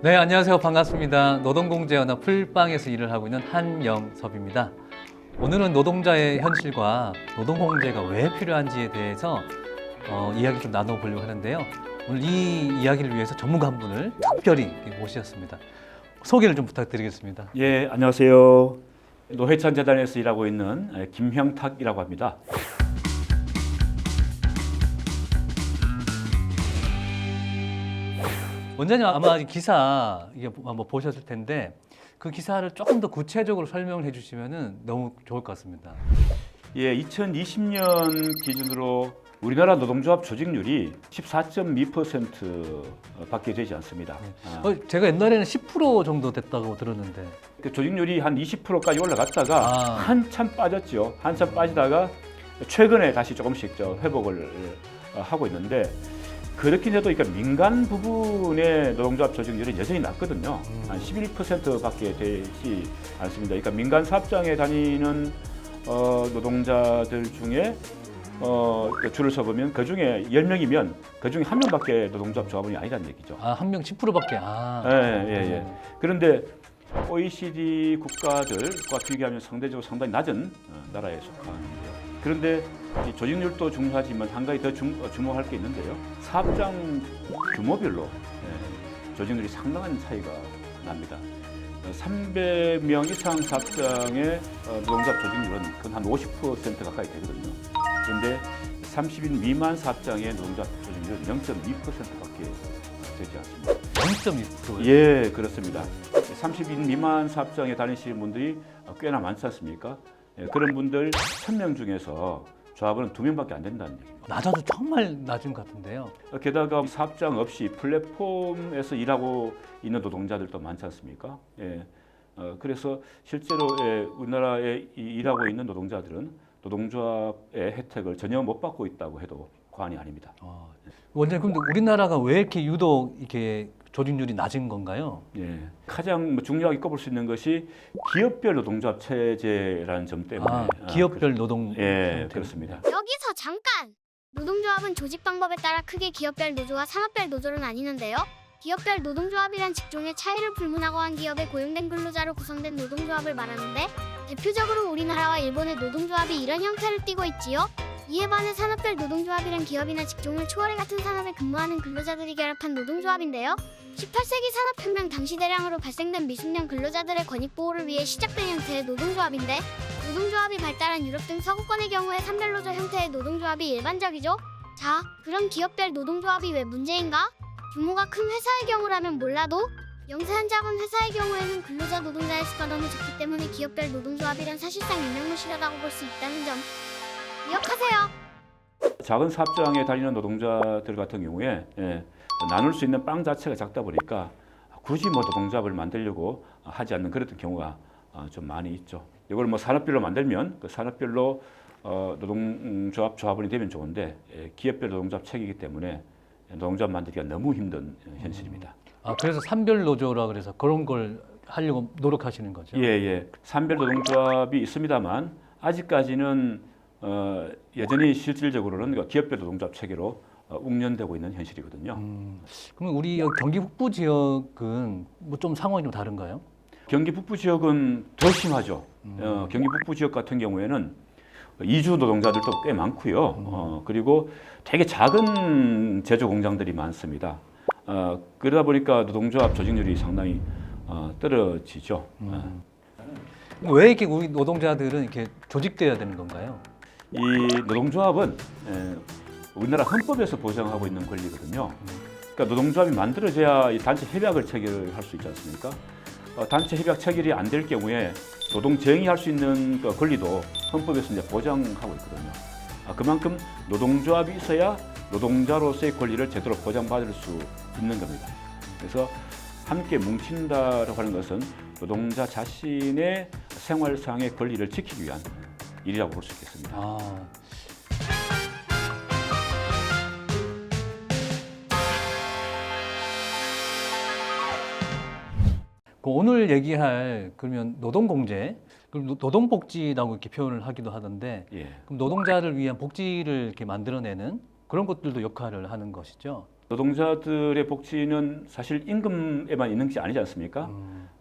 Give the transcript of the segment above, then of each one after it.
네, 안녕하세요. 반갑습니다. 노동공제연합 풀빵에서 일을 하고 있는 한영섭입니다. 오늘은 노동자의 현실과 노동공제가 왜 필요한지에 대해서 이야기 좀 나눠보려고 하는데요. 오늘 이 이야기를 위해서 전문가 한 분을 특별히 모셨습니다. 소개를 좀 부탁드리겠습니다. 예, 안녕하세요. 노회찬 재단에서 일하고 있는 김형탁이라고 합니다. 원장님 아마 기사 이게 한번 보셨을 텐데 그 기사를 조금 더 구체적으로 설명을 해주시면 너무 좋을 것 같습니다. 예, 2020년 기준으로 우리나라 노동조합 조직률이 14.2%밖에 되지 않습니다. 제가 옛날에는 10% 정도 됐다고 들었는데 그 조직률이 한 20%까지 올라갔다가 한참 빠졌죠. 한참 빠지다가 최근에 다시 조금씩 회복을 하고 있는데 그렇긴 해도 그러니까 민간 부분의 노동조합 조직률이 여전히 낮거든요. 한 11%밖에 되지 않습니다. 그러니까 민간 사업장에 다니는 노동자들 중에 줄을 서보면 그 중에 10명이면 그 중에 한 명밖에 노동조합 조합원이 아니라는 얘기죠. 한 명 10%밖에. 예. 그런데 OECD 국가들과 비교하면 상대적으로 상당히 낮은 나라에 속하는데요. 그런데 이 조직률도 중요하지만 한 가지 더 주목할 게 있는데요. 사업장 규모별로 조직률이 상당한 차이가 납니다. 300명 이상 사업장의 노동조합 조직률은 그건 한 50% 가까이 되거든요. 그런데 30인 미만 사업장의 노동조합 조직률은 0.2%밖에 되지 않습니다. 0.2%? 예, 그렇습니다. 30인 미만 사업장에 다니시는 분들이 꽤나 많지 않습니까? 예, 그런 분들 1000명 중에서 조합원은 2명밖에 안 된다는 얘기예요. 낮아도 정말 낮은 것 같은데요. 게다가 사업장 없이 플랫폼에서 일하고 있는 노동자들도 많지 않습니까? 예, 그래서 실제로 우리나라에 일하고 있는 노동자들은 노동조합의 혜택을 전혀 못 받고 있다고 해도 과언이 아닙니다. 원장님, 근데 우리나라가 왜 이렇게 유독 이렇게 조직률이 낮은 건가요? 예, 가장 중요하게 꼽을 수 있는 것이 기업별 노동조합 체제라는 점 때문에. 기업별 노동. 예, 그렇습니다. 여기서 잠깐! 노동조합은 조직 방법에 따라 크게 기업별 노조와 산업별 노조로 나뉘는데요. 기업별 노동조합이란 직종의 차이를 불문하고 한 기업에 고용된 근로자로 구성된 노동조합을 말하는데 대표적으로 우리나라와 일본의 노동조합이 이런 형태를 띠고 있지요. 이에 반해 산업별 노동조합이란 기업이나 직종을 초월해 같은 산업에 근무하는 근로자들이 결합한 노동조합인데요. 18세기 산업혁명 당시 대량으로 발생된 미숙련 근로자들의 권익 보호를 위해 시작된 형태의 노동조합인데 노동조합이 발달한 유럽 등 서구권의 경우에 산별노조 형태의 노동조합이 일반적이죠. 자, 그럼 기업별 노동조합이 왜 문제인가? 규모가 큰 회사의 경우라면 몰라도 영세한 작은 회사의 경우에는 근로자 노동자의 수가 너무 적기 때문에 기업별 노동조합이란 사실상 유명무실하다고 볼 수 있다는 점 기억하세요. 작은 사업장에 다니는 노동자들 같은 경우에 나눌 수 있는 빵 자체가 작다 보니까 굳이 노동조합을 만들려고 하지 않는 그런 경우가 좀 많이 있죠. 이걸 산업별로 만들면 그 산업별로 노동조합 조합원이 되면 좋은데 기업별 노동조합 체계이기 때문에 노동조합 만들기가 너무 힘든 현실입니다. 그래서 산별 노조라 그래서 그런 걸 하려고 노력하시는 거죠? 예. 산별 노동조합이 있습니다만 아직까지는 여전히 실질적으로는 기업별 노동조합 체계로 운영되고 있는 현실이거든요. 그럼 우리 경기 북부 지역은 좀 상황이 좀 다른가요? 경기 북부 지역은 더 심하죠. 경기 북부 지역 같은 경우에는 이주 노동자들도 꽤 많고요. 그리고 되게 작은 제조 공장들이 많습니다. 그러다 보니까 노동조합 조직률이 상당히 떨어지죠. 왜 이렇게 우리 노동자들은 이렇게 조직돼야 되는 건가요? 이 노동조합은 우리나라 헌법에서 보장하고 있는 권리거든요. 그러니까 노동조합이 만들어져야 이 단체 협약을 체결할 수 있지 않습니까? 단체 협약 체결이 안 될 경우에 노동 정의할 수 있는 그 권리도 헌법에서 이제 보장하고 있거든요. 그만큼 노동조합이 있어야 노동자로서의 권리를 제대로 보장받을 수 있는 겁니다. 그래서 함께 뭉친다라고 하는 것은 노동자 자신의 생활상의 권리를 지키기 위한 일이라고 볼 수 있겠습니다. 오늘 얘기할 그러면 노동공제, 그럼 노동복지라고 이렇게 표현을 하기도 하던데, 그럼 노동자를 위한 복지를 이렇게 만들어내는 그런 것들도 역할을 하는 것이죠. 노동자들의 복지는 사실 임금에만 있는 것이 아니지 않습니까?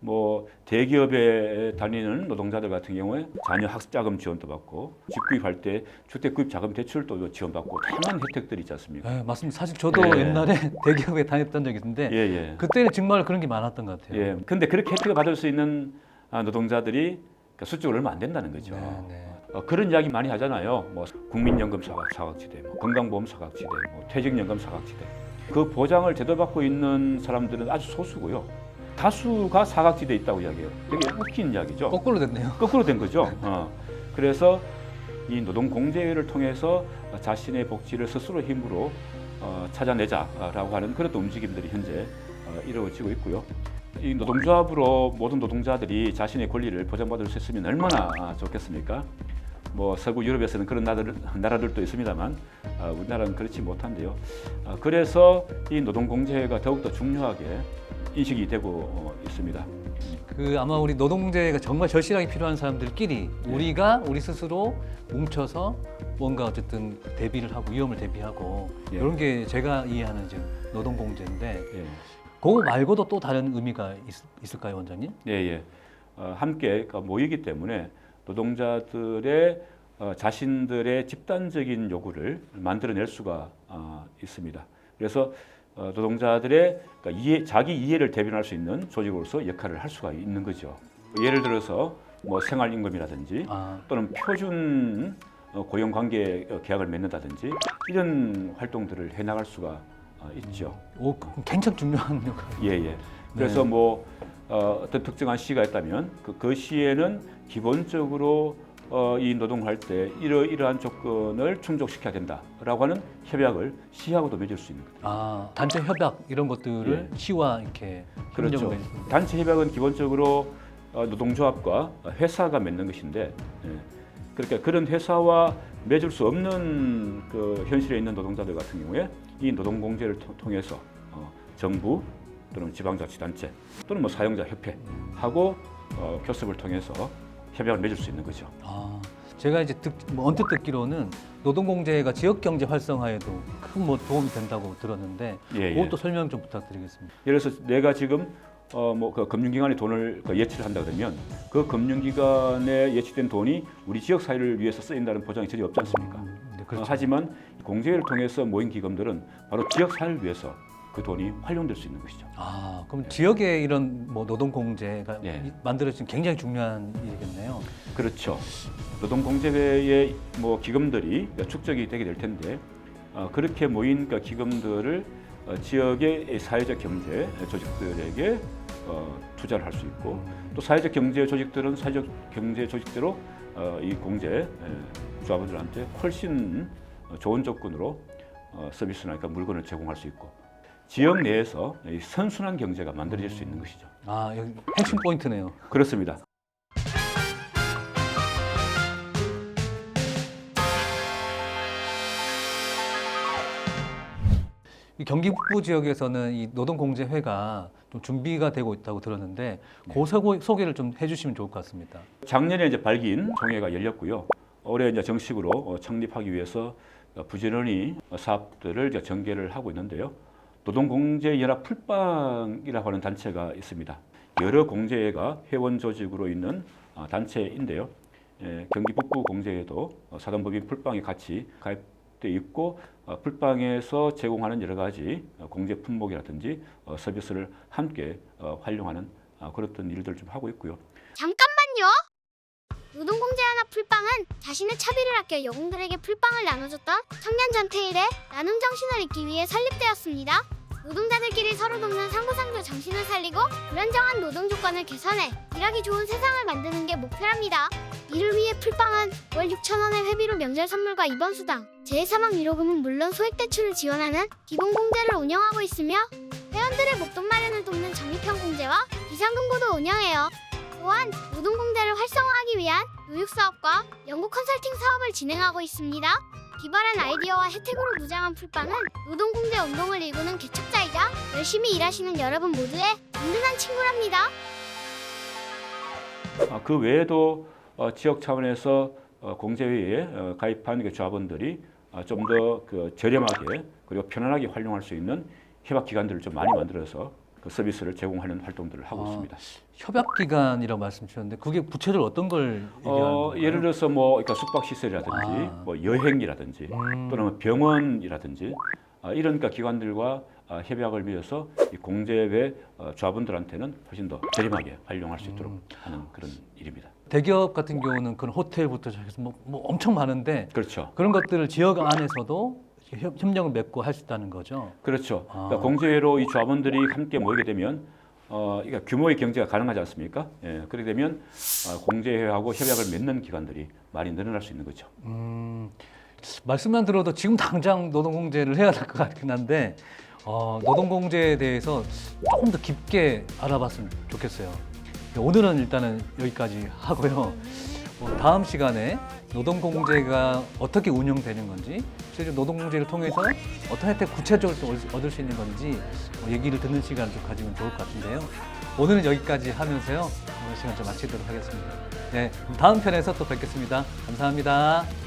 뭐 대기업에 다니는 노동자들 같은 경우에 자녀 학습 자금 지원도 받고 집 구입할 때 주택 구입 자금 대출도 지원받고 다양한 혜택들이 있지 않습니까? 네, 맞습니다. 사실 저도 예. 옛날에 대기업에 다녔던 적이 있는데 예, 예. 그때는 정말 그런 게 많았던 것 같아요. 예. 근데 그렇게 혜택을 받을 수 있는 노동자들이 숫자가 얼마 안 된다는 거죠. 네, 네. 그런 이야기 많이 하잖아요. 뭐 국민연금 사각지대, 뭐 건강보험 사각지대, 뭐 퇴직연금 사각지대. 그 보장을 제대로 받고 있는 사람들은 아주 소수고요. 다수가 사각지대에 있다고 이야기해요. 되게 웃긴 이야기죠. 거꾸로 됐네요. 거꾸로 된 거죠. 그래서 이 노동공제를 통해서 자신의 복지를 스스로 힘으로 찾아내자라고 하는 그런 움직임들이 현재 이루어지고 있고요. 이 노동조합으로 모든 노동자들이 자신의 권리를 보장받을 수 있으면 얼마나 좋겠습니까? 뭐 서구 유럽에서는 그런 나라들도 있습니다만 우리나라는 그렇지 못한데요. 그래서 이 노동공제가 더욱더 중요하게 인식이 되고 있습니다. 그 아마 우리 노동제가 정말 절실하게 필요한 사람들끼리 우리가 우리 스스로 뭉쳐서 뭔가 어쨌든 대비를 하고 위험을 대비하고 예. 이런 게 제가 이해하는 지금 노동공제인데 예. 그거 말고도 또 다른 의미가 있을까요, 원장님? 예, 예. 함께 모이기 때문에 노동자들의 자신들의 집단적인 요구를 만들어낼 수가 있습니다. 그래서 노동자들의 자기 이해를 대변할 수 있는 조직으로서 역할을 할 수가 있는 거죠. 예를 들어서 뭐 생활임금이라든지 또는 표준 고용관계 계약을 맺는다든지 이런 활동들을 해나갈 수가 있죠. 오, 굉장히 중요한 역할. 예, 예. 그래서 네. 뭐 어떤 특정한 시가 있다면 그 시에는 기본적으로 이 노동할 때 이러한 조건을 충족시켜야 된다라고 하는 협약을 시하고도 맺을 수 있는 거죠. 단체 협약 이런 것들을 시와 이렇게 그렇죠. 협력을 맺는. 단체 협약은 기본적으로 노동조합과 회사가 맺는 것인데, 그러니까 그런 회사와 맺을 수 없는 그 현실에 있는 노동자들 같은 경우에 이 노동공제를 통해서 정부 또는 지방자치단체 또는 뭐 사용자협회하고 교섭을 통해서 협약을 맺을 수 있는 거죠. 제가 이제 언뜻 듣기로는 노동공제가 지역경제 활성화에도 큰 뭐 도움이 된다고 들었는데 예, 그것도 설명 좀 부탁드리겠습니다. 예를 들어서 내가 지금 그 금융기관에 돈을 예치를 한다 그러면 그 금융기관에 예치된 돈이 우리 지역 사회를 위해서 쓰인다는 보장이 전혀 없지 않습니까? 네, 그렇죠. 하지만 공제를 통해서 모인 기금들은 바로 지역 사회를 위해서 그 돈이 활용될 수 있는 것이죠. 그럼 지역에 이런 뭐 노동공제가 예. 만들어지면 굉장히 중요한 일이겠네요. 그렇죠. 노동공제의 뭐 기금들이 축적이 되게 될 텐데 그렇게 모인 그 기금들을 지역의 사회적 경제 조직들에게 투자를 할 수 있고 또 사회적 경제 조직들은 사회적 경제 조직대로 이 공제 조합원들한테 훨씬 좋은 조건으로 서비스나 그러니까 물건을 제공할 수 있고 지역 내에서 이 선순환 경제가 만들어질 수 있는 것이죠. 여기 핵심 포인트네요. 그렇습니다. 이 경기 북부 지역에서는 이 노동공제회가 좀 준비가 되고 있다고 들었는데 그 소개를 좀 해주시면 좋을 것 같습니다. 작년에 이제 발기인 총회가 열렸고요. 올해 이제 정식으로 창립하기 위해서 부지런히 사업들을 이제 전개를 하고 있는데요. 노동공제연합 풀빵이라고 하는 단체가 있습니다. 여러 공제회가 회원 조직으로 있는 단체인데요. 경기 북부 공제회도 사단법인 풀빵에 같이 가입돼 있고 풀빵에서 제공하는 여러 가지 공제 품목이라든지 서비스를 함께 활용하는 그런 일들을 좀 하고 있고요. 잠깐만요. 노동공제연합 풀빵은 자신의 차비를 아껴 여공들에게 풀빵을 나눠줬던 청년 전태일의 나눔 정신을 잇기 위해 설립되었습니다. 노동자들끼리 서로 돕는 상부상조 정신을 살리고 불안정한 노동 조건을 개선해 일하기 좋은 세상을 만드는 게 목표랍니다. 이를 위해 풀빵은 월 6,000원의 회비로 명절 선물과 입원 수당, 재해사망 위로금은 물론 소액 대출을 지원하는 기본공제를 운영하고 있으며 회원들의 목돈 마련을 돕는 적립형 공제와 비상금고도 운영해요. 또한 노동공제를 활성화하기 위한 교육사업과 연구 컨설팅 사업을 진행하고 있습니다. 기발한 아이디어와 혜택으로 무장한 풀빵은 노동공제 운동을 일구는 개척자이자 열심히 일하시는 여러분 모두의 든든한 친구랍니다. 그 외에도 지역 차원에서 공제회에 가입한 조합원들이 좀 더 저렴하게 그리고 편안하게 활용할 수 있는 협약기관들을 좀 많이 만들어서 그 서비스를 제공하는 활동들을 하고 있습니다. 협약기관이라고 말씀 주셨는데 그게 구체적으로 어떤 걸 얘기하는 건가요? 예를 들어서 뭐 그러니까 숙박시설이라든지 뭐 여행이라든지 또는 뭐 병원이라든지 이런 그러니까 기관들과 협약을 맺어서 이 공제외 조합원들한테는 훨씬 더 저렴하게 활용할 수 있도록 하는 그런 일입니다. 대기업 같은 경우는 그런 호텔부터 시작해서 뭐 엄청 많은데 그렇죠. 그런 것들을 지역 안에서도 협력을 맺고 할 수 있다는 거죠. 그렇죠. 그러니까 공제회로 이 조합원들이 함께 모이게 되면 그러니까 규모의 경제가 가능하지 않습니까? 예, 그렇게 되면 공제회하고 협약을 맺는 기관들이 많이 늘어날 수 있는 거죠. 말씀만 들어도 지금 당장 노동공제를 해야 될 것 같긴 한데 노동공제에 대해서 조금 더 깊게 알아봤으면 좋겠어요. 오늘은 일단은 여기까지 하고요. 다음 시간에 노동공제가 어떻게 운영되는 건지, 실제 노동공제를 통해서 어떤 혜택 구체적으로 또 얻을 수 있는 건지 얘기를 듣는 시간을 좀 가지면 좋을 것 같은데요. 오늘은 여기까지 하면서요. 오늘 시간 좀 마치도록 하겠습니다. 네, 다음 편에서 또 뵙겠습니다. 감사합니다.